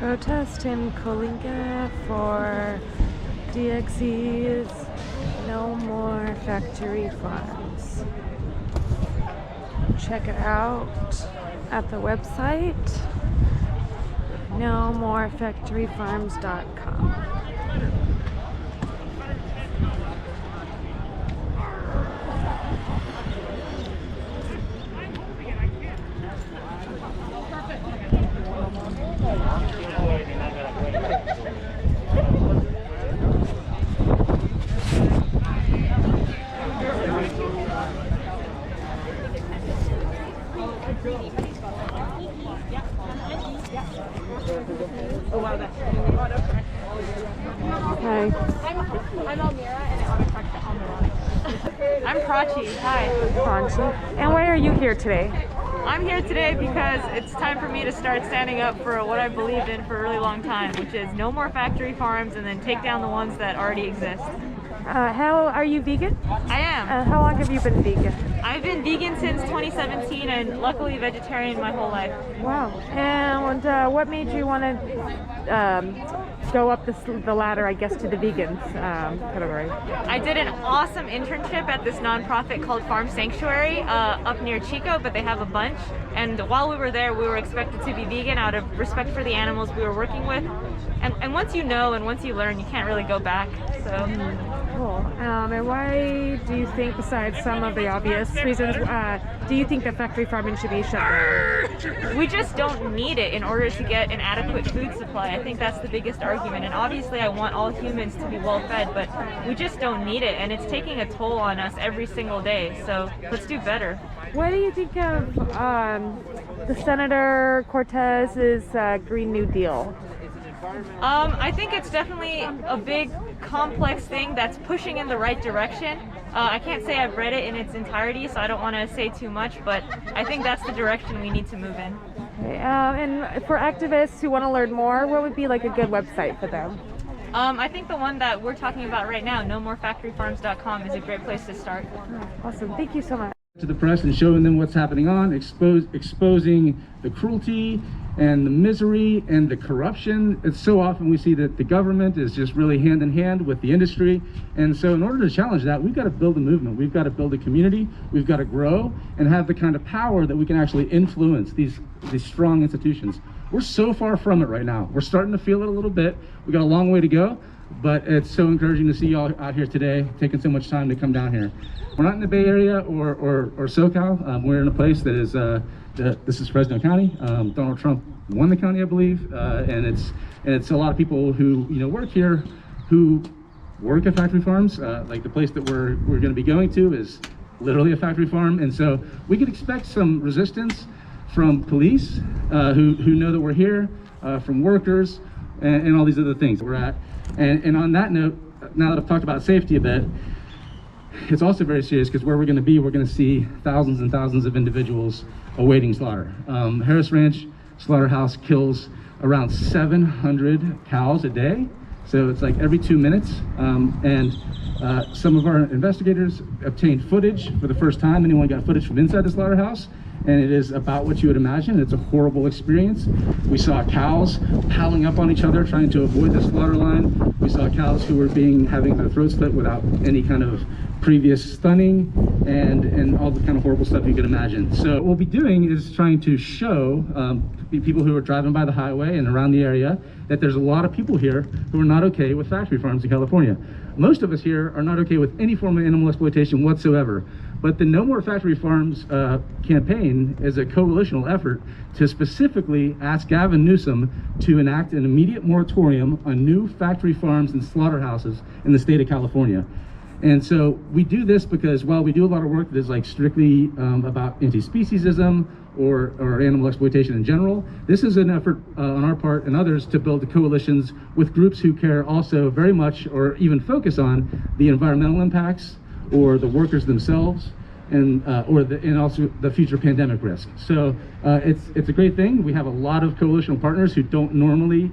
Protest in Coalinga for DxE's No More Factory Farms. Check it out at the website nomorefactoryfarms.com. Oh wow, that's Hi. I'm Almira and I want to talk to Almira. I'm Prachi. Hi. Prachi. And why are you here today? I'm here today because it's time for me to start standing up for what I've believed in for a really long time, which is no more factory farms and then take down the ones that already exist. How are you vegan? I am. How long have you been vegan? I've been vegan since 2017 and luckily vegetarian my whole life. Wow. And what made you want to go up the ladder, I guess, to the vegans category? I did an awesome internship at this nonprofit called Farm Sanctuary up near Chico, but they have a bunch. And while we were there, we were expected to be vegan out of respect for the animals we were working with. And once you know and once you learn, you can't really go back. So. Cool. And why do you think, besides some of the obvious reasons, do you think that factory farming should be shut down? We just don't need it in order to get an adequate food supply. I think that's the biggest argument. And obviously I want all humans to be well fed, but we just don't need it. And it's taking a toll on us every single day. So let's do better. What do you think of the Senator Cortez's Green New Deal? I think it's definitely a big, complex thing that's pushing in the right direction. I can't say I've read it in its entirety, so I don't want to say too much, but I think that's the direction we need to move in. Okay, and for activists who want to learn more, what would be like a good website for them? I think the one that we're talking about right now, nomorefactoryfarms.com, is a great place to start. Awesome. Thank you so much. To the press and showing them what's happening on, exposing the cruelty and the misery and the corruption. It's so often we see that the government is just really hand in hand with the industry, and so in order to challenge that, we've got to build a movement, we've got to build a community, we've got to grow and have the kind of power that we can actually influence these strong institutions. We're so far from it right now. We're starting to feel it a little bit. We've got a long way to go, but it's so encouraging to see you all out here today, taking so much time to come down here. We're not in the Bay Area or SoCal. We're in a place that is, this is Fresno County. Donald Trump won the county, I believe, and it's a lot of people who work here, who work at factory farms. Like the place that we're going to be going to is literally a factory farm, and so we could expect some resistance from police who know that we're here, from workers, and all these other things we're at. And on that note, now that I've talked about safety a bit, it's also very serious because where we're going to be, we're going to see thousands and thousands of individuals awaiting slaughter. Harris Ranch Slaughterhouse kills around 700 cows a day, so it's like every 2 minutes. And some of our investigators obtained footage for the first time. Anyone got footage from inside the slaughterhouse, and it is about what you would imagine. It's a horrible experience. We saw cows piling up on each other trying to avoid the slaughter line. We saw cows who were having their throats slit without any kind of previous stunning and all the kind of horrible stuff you can imagine. So what we'll be doing is trying to show people who are driving by the highway and around the area that there's a lot of people here who are not okay with factory farms in California. Most of us here are not okay with any form of animal exploitation whatsoever. But the No More Factory Farms campaign is a coalitional effort to specifically ask Gavin Newsom to enact an immediate moratorium on new factory farms and slaughterhouses in the state of California. And so we do this because while we do a lot of work that is like strictly about anti-speciesism or animal exploitation in general, this is an effort on our part and others to build coalitions with groups who care also very much or even focus on the environmental impacts or the workers themselves and also the future pandemic risk. So it's a great thing. We have a lot of coalitional partners who don't normally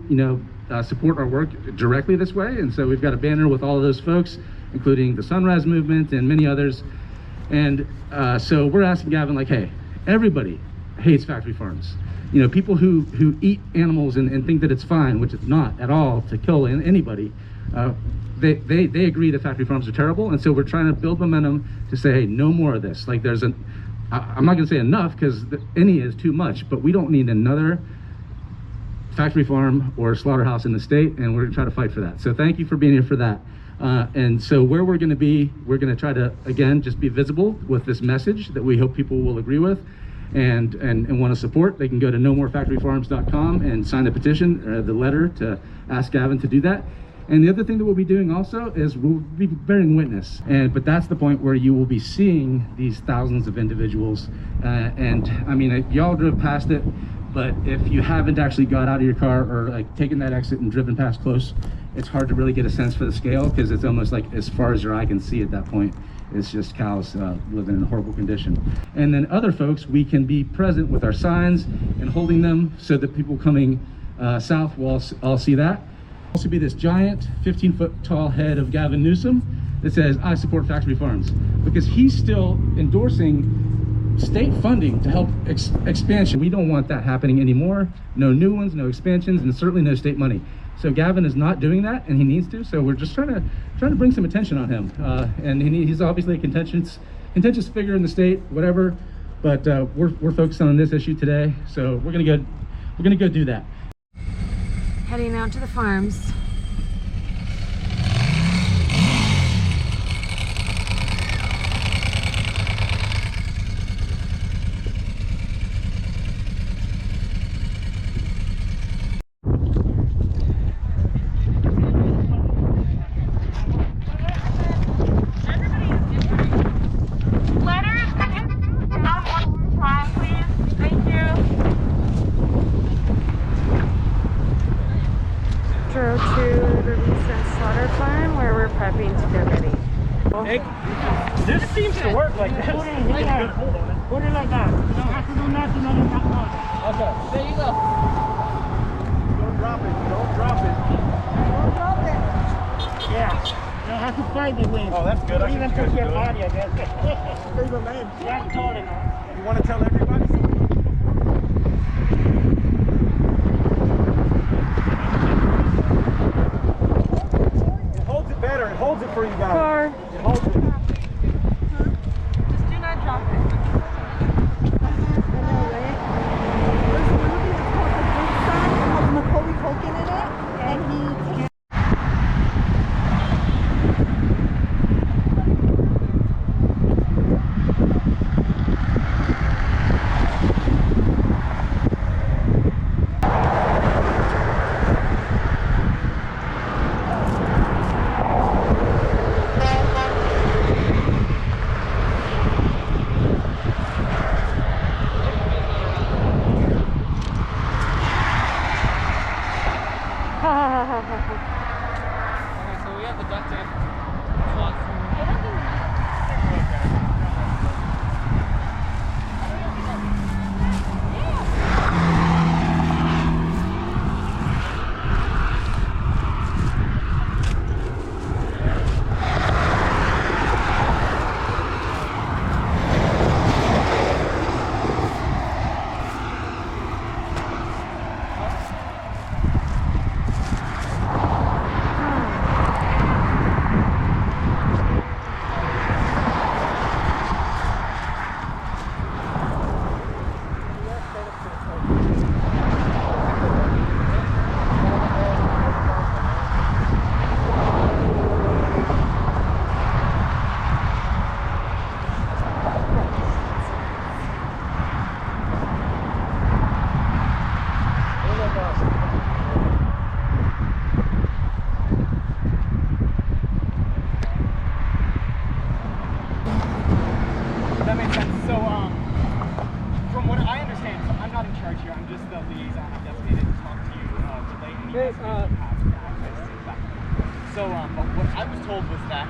support our work directly this way, and so we've got a banner with all of those folks, including the Sunrise Movement and many others. And so we're asking Gavin, like, hey, everybody hates factory farms. you know, people who eat animals and think that it's fine, which it's not at all to kill anybody, they agree that factory farms are terrible. And so we're trying to build momentum to say, hey, no more of this. Like there's I'm not gonna say enough, because any is too much, but we don't need another factory farm or slaughterhouse in the state, and we're gonna try to fight for that. So thank you for being here for that. And so where we're gonna be, we're gonna try to, again, just be visible with this message that we hope people will agree with and want to support. They can go to nomorefactoryfarms.com and sign the petition, or the letter, to ask Gavin to do that. And the other thing that we'll be doing also is we'll be bearing witness. But that's the point where you will be seeing these thousands of individuals. And I mean, y'all drove past it, but if you haven't actually got out of your car or like taken that exit and driven past close, it's hard to really get a sense for the scale, because it's almost like as far as your eye can see at that point, it's just cows living in a horrible condition. And then other folks, we can be present with our signs and holding them so that people coming south will all see that. Also be this giant 15-foot tall head of Gavin Newsom that says, I support factory farms, because he's still endorsing state funding to help expansion. We don't want that happening anymore. No new ones, no expansions, and certainly no state money. So Gavin is not doing that, and he needs to. So we're just trying to bring some attention on him. And he's obviously a contentious figure in the state, whatever. But we're focused on this issue today. So we're gonna go do that. Heading out to the farms. This seems to work like this. Put it like that. Put it like that. You don't have to do nothing on that one. Okay. There you go. Don't drop it. Don't drop it. Don't drop it. Yeah. You don't have to fight the wind. Oh, that's good. I even touch your body, I guess. There's a leg. That's tall enough. You want to tell everybody? It holds it better. It holds it for you guys. Car. It holds it. But what I was told was that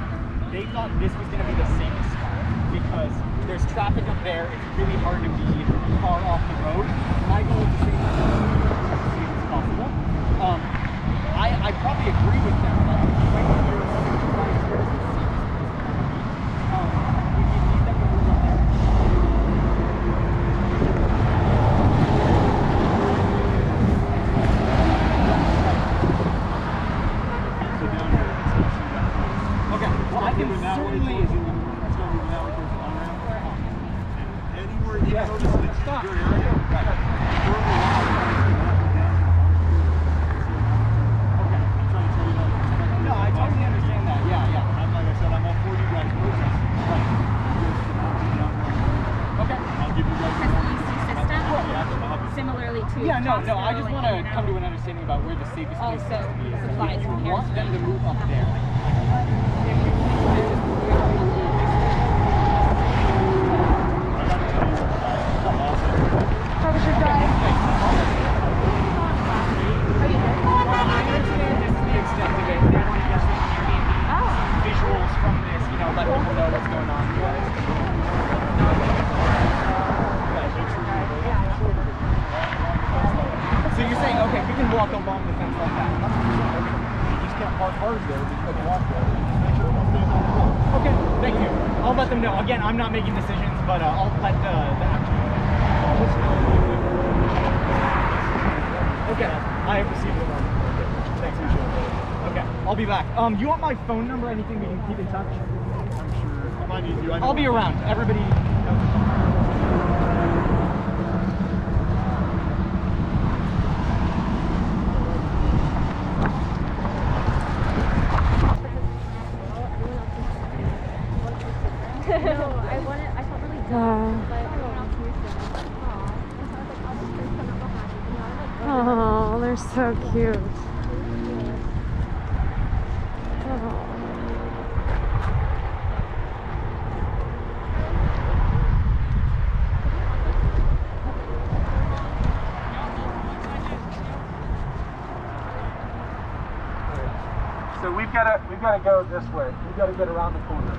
they thought this was going to be the safest spot because there's traffic up there. It's really hard to be far off the road. My goal is to stay as safe as possible. I probably agree with them that right here is the safest place. We need them to move up there. I just want to come to an understanding about where the safest place to be is. supplies from We here. want them to move up there. How was your drive? Visuals from this, you know, let people know what's going on. So you're saying, okay, we can walk along the fence like that. You just can't park cars there, but you can walk there. Okay, thank you. I'll let them know. Again, I'm not making decisions, but I'll let the action. Okay, I have received it. Thanks, Michelle. Okay, I'll be back. You want my phone number? Anything we can keep in touch? I'm sure. I might need you. I'll be around. Everybody. Oh, they're so cute. Oh. So we've got to go this way. We've got to get around the corner.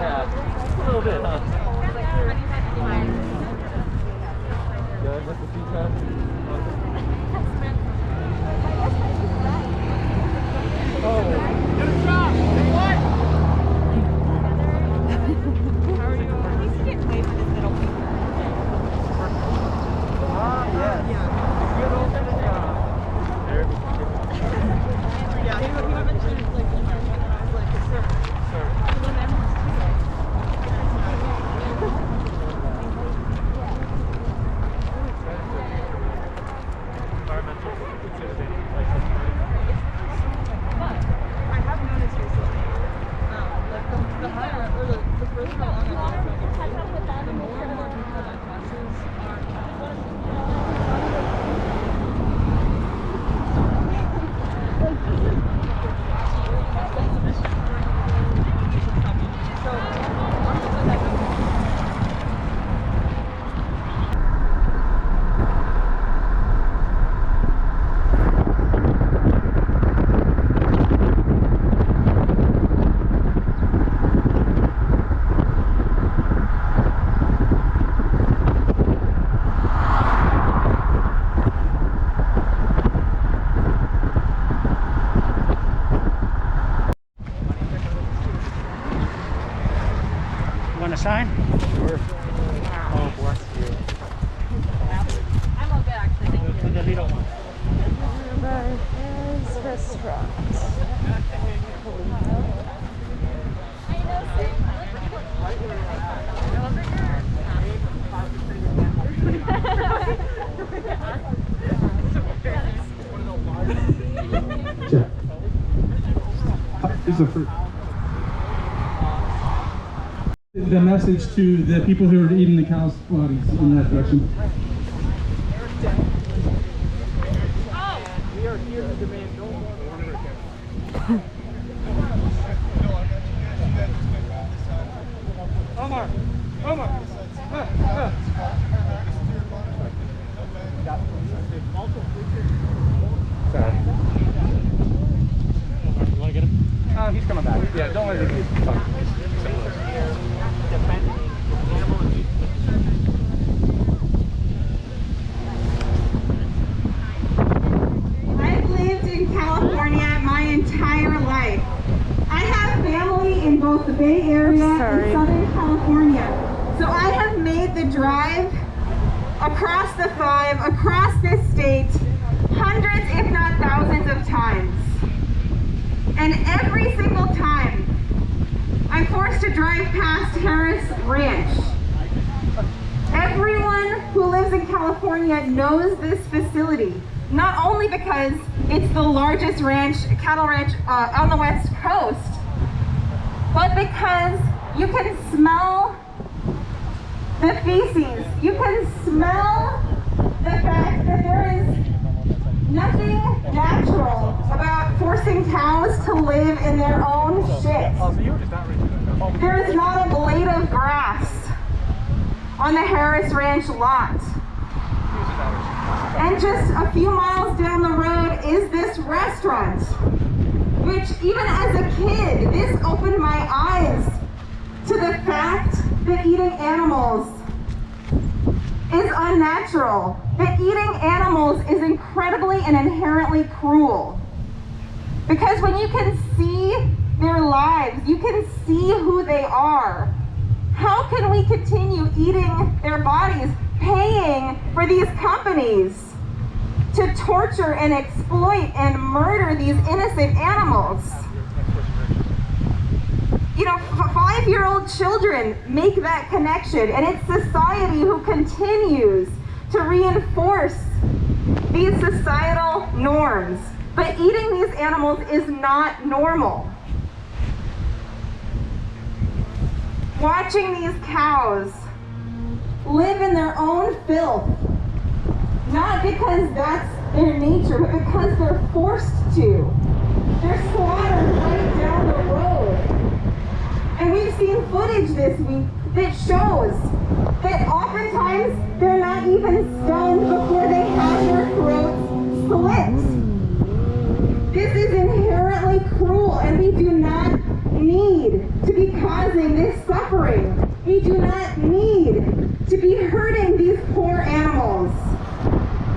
Yeah, a little bit, huh? Good with the pizza? Oh, get a shot! What? How are you? He's getting away from his middle finger. Ah, yes. Yeah. Good old there. Yeah, he mentioned like Want a sign? Sure. Oh, bless you. I'm all good, actually. Thank you. With the little one. His restaurant. Check. This is the message to the people who are eating the cows' bodies in that direction. We are here to demand no more murder. Omar! Omar! Sorry. You want to get him? He's coming back. Yeah, don't let him get fucked. I've lived in California my entire life. I have family in both the Bay Area and Southern California. So I have made the drive across the 5, across this state, hundreds if not thousands of times. And every single time, I'm forced to drive past Harris Ranch. Everyone who lives in California knows this facility, not only because it's the largest ranch, cattle ranch on the West Coast, but because you can smell the feces. You can smell the fact that there is nothing natural about forcing cows to live in their own shit. There is not a blade of grass on the Harris Ranch lot. And just a few miles down the road is this restaurant, which even as a kid, this opened my eyes to the fact that eating animals is unnatural, that eating animals is incredibly and inherently cruel. Because when you can see their lives, you can see who they are, how can we continue eating their bodies, paying for these companies to torture and exploit and murder these innocent animals? You know, 5-year-old children make that connection, and it's society who continues to reinforce these societal norms. But eating these animals is not normal. Watching these cows live in their own filth, not because that's their nature, but because they're forced to. They're slaughtered right down the road. And we've seen footage this week that shows that oftentimes they're not even stunned before they have their throats slit. This is inherently cruel, and we do not need to be causing this suffering. We do not need to be hurting these poor animals.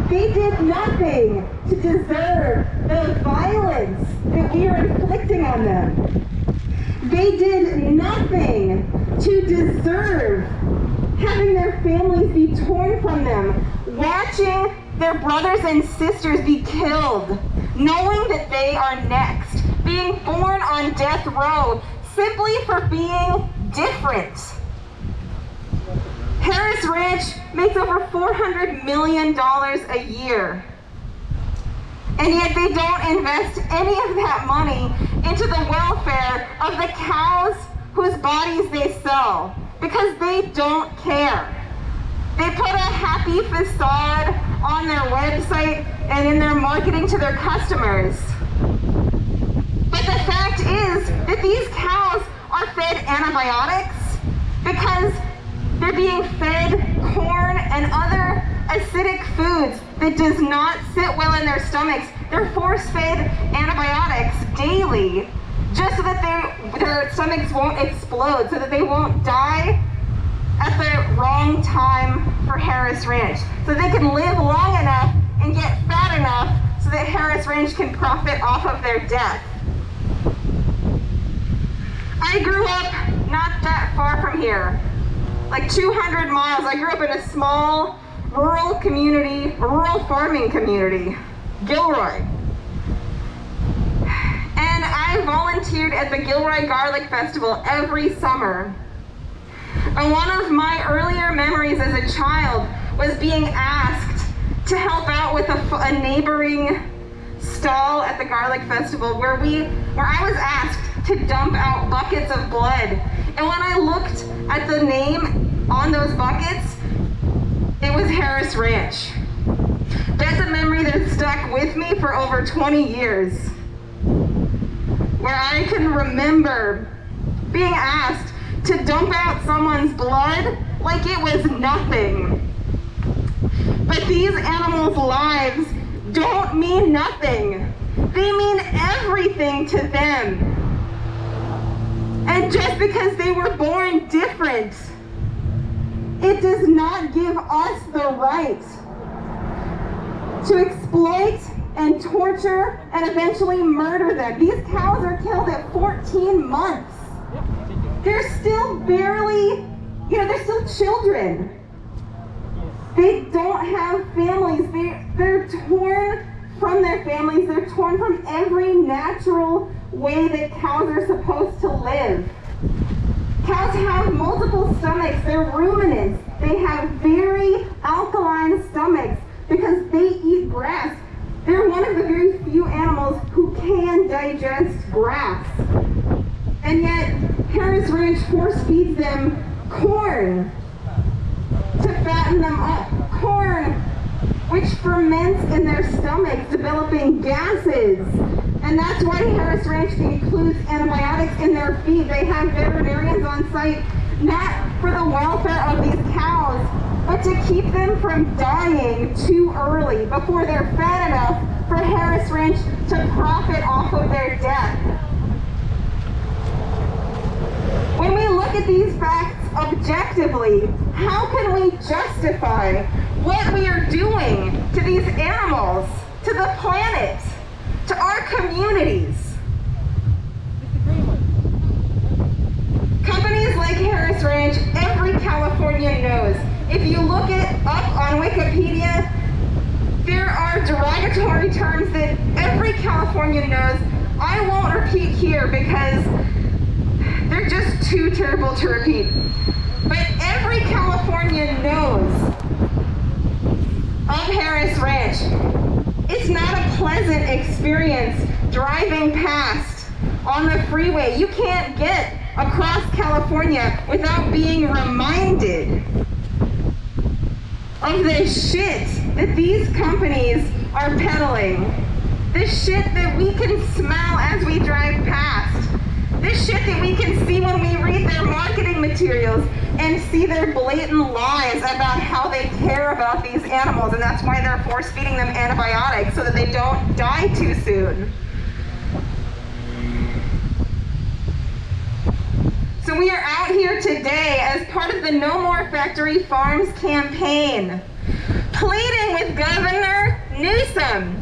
They did nothing to deserve the violence that we are inflicting on them. They did nothing to deserve having their families be torn from them, watching their brothers and sisters be killed, knowing that they are next, being born on death row simply for being different. Harris Ranch makes over $400 million a year. And yet they don't invest any of that money into the welfare of the cows whose bodies they sell, because they don't care. They put a happy facade on their website and in their marketing to their customers. But the fact is that these cows are fed antibiotics because they're being fed corn and other acidic foods that does not sit well in their stomachs. They're force-fed antibiotics daily just so that their stomachs won't explode, so that they won't die at the wrong time for Harris Ranch, so they can live long enough and get fat enough so that Harris Ranch can profit off of their death. I grew up not that far from here, like 200 miles. I grew up in a small rural community, a rural farming community, Gilroy. And I volunteered at the Gilroy Garlic Festival every summer. And one of my earlier memories as a child was being asked to help out with a neighboring stall at the Garlic Festival where I was asked to dump out buckets of blood. And when I looked at the name on those buckets, it was Harris Ranch. That's a memory that stuck with me for over 20 years, where I can remember being asked to dump out someone's blood like it was nothing. But these animals' lives don't mean nothing. They mean everything to them. And just because they were born different, it does not give us the right to exploit and torture and eventually murder them. These cows are killed at 14 months. They're still barely, they're still children. They don't have families. They're torn from their families. They're torn from every natural way that cows are supposed to live. Cows have multiple stomachs. They're ruminants. They have very alkaline stomachs because they eat grass. They're one of the very few animals who can digest grass. And yet, Harris Ranch force feeds them corn to fatten them up. Corn, which ferments in their stomachs, developing gases. And that's why Harris Ranch includes antibiotics in their feed. They have veterinarians on site, not for the welfare of these cows, but to keep them from dying too early before they're fat enough for Harris Ranch to profit off of their death. When we look at these facts objectively, how can we justify what we are doing to these animals, to the planet, to our communities? Companies like Harris Ranch, every Californian knows. If you look it up on Wikipedia, there are derogatory terms that every Californian knows. I won't repeat here because they're just too terrible to repeat. But every Californian knows of Harris Ranch. It's not a pleasant experience driving past on the freeway. You can't get across California without being reminded of the shit that these companies are peddling. The shit that we can smell as we drive past. The shit that we can see when we read their marketing materials and see their blatant lies about how they care about these animals, and that's why they're force feeding them antibiotics so that they don't die too soon. So we are out here today as part of the No More Factory Farms campaign, pleading with Governor Newsom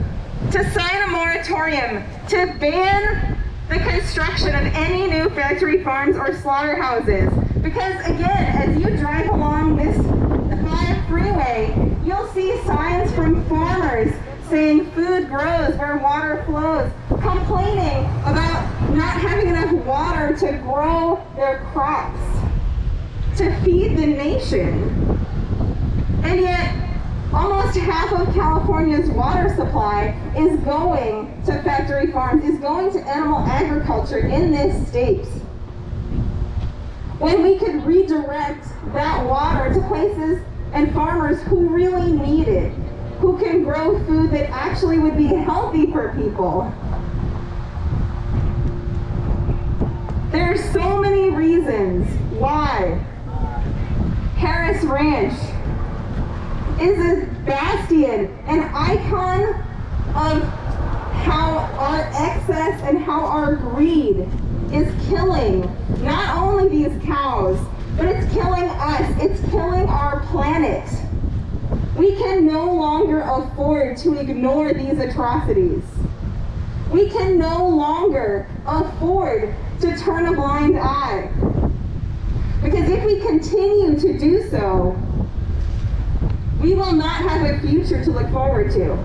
to sign a moratorium to ban the construction of any new factory farms or slaughterhouses. Because again, as you drive along this 5 freeway, you'll see signs from farmers saying food grows where water flows, complaining about not having enough water to grow their crops, to feed the nation. And yet, almost half of California's water supply is going to factory farms, is going to animal agriculture in this state. When we could redirect that water to places and farmers who really need it, who can grow food that actually would be healthy for people. There are so many reasons why Harris Ranch is a bastion, an icon of how our excess and how our greed is killing not only these cows, but it's killing us, it's killing our planet. We can no longer afford to ignore these atrocities. We can no longer afford to turn a blind eye. Because if we continue to do so, we will not have a future to look forward to.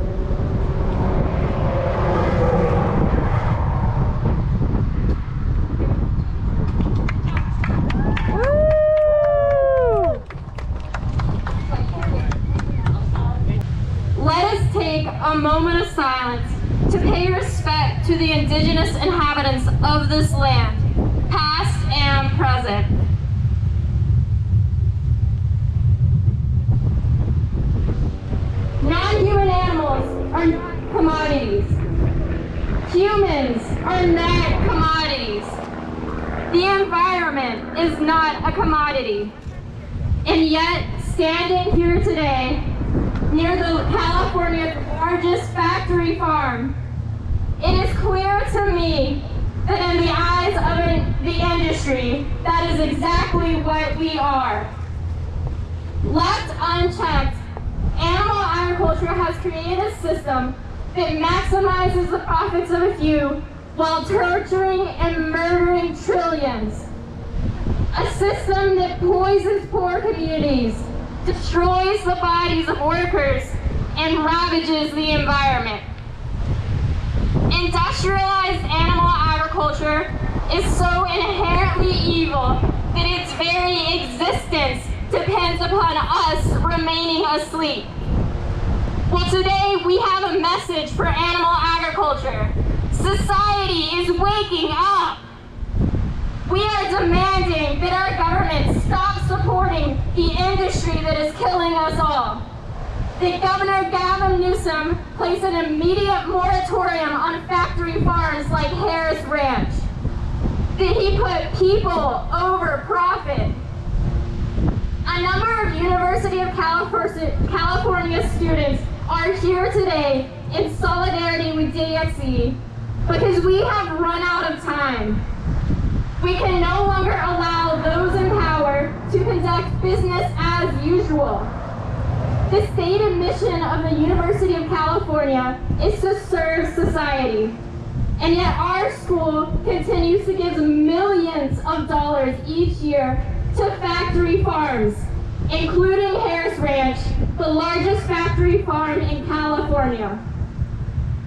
a moment of silence to pay respect to the indigenous inhabitants of this land, past and present. Non-human animals are not commodities. Humans are not commodities. The environment is not a commodity. And yet, standing here today, near the California's largest factory farm, it is clear to me that in the eyes of the industry, that is exactly what we are. Left unchecked, animal agriculture has created a system that maximizes the profits of a few while torturing and murdering trillions. A system that poisons poor communities, destroys the bodies of workers, and ravages the environment. Industrialized animal agriculture is so inherently evil that its very existence depends upon us remaining asleep. Well, today we have a message for animal agriculture. Society is waking up. We are demanding that our government stop supporting the industry that is killing us all. That Governor Gavin Newsom place an immediate moratorium on factory farms like Harris Ranch. That he put people over profit. A number of University of California students are here today in solidarity with DxE because we have run out of time. We can no longer allow those in power to conduct business as usual. The stated mission of the University of California is to serve society. And yet our school continues to give millions of dollars each year to factory farms, including Harris Ranch, the largest factory farm in California.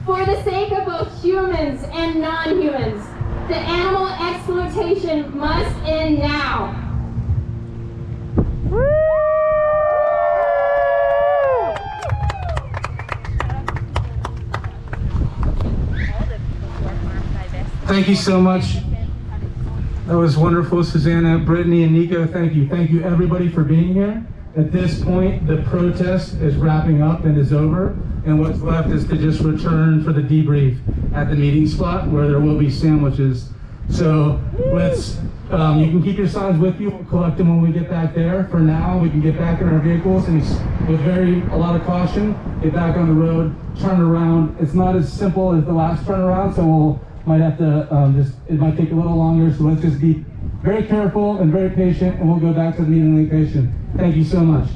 For the sake of both humans and non-humans, the animal exploitation must end now. Thank you so much. That was wonderful, Susanna, Brittany, and Nico. Thank you. Thank you, everybody, for being here. At this point, the protest is wrapping up and is over, and what's left is to just return for the debrief at the meeting spot where there will be sandwiches. So let's, you can keep your signs with you. We'll collect them when we get back there. For now, we can get back in our vehicles and with a lot of caution, get back on the road, turn around. It's not as simple as the last turnaround, so might have to, it might take a little longer, so let's just be very careful and very patient, and we'll go back to the meeting location. Thank you so much.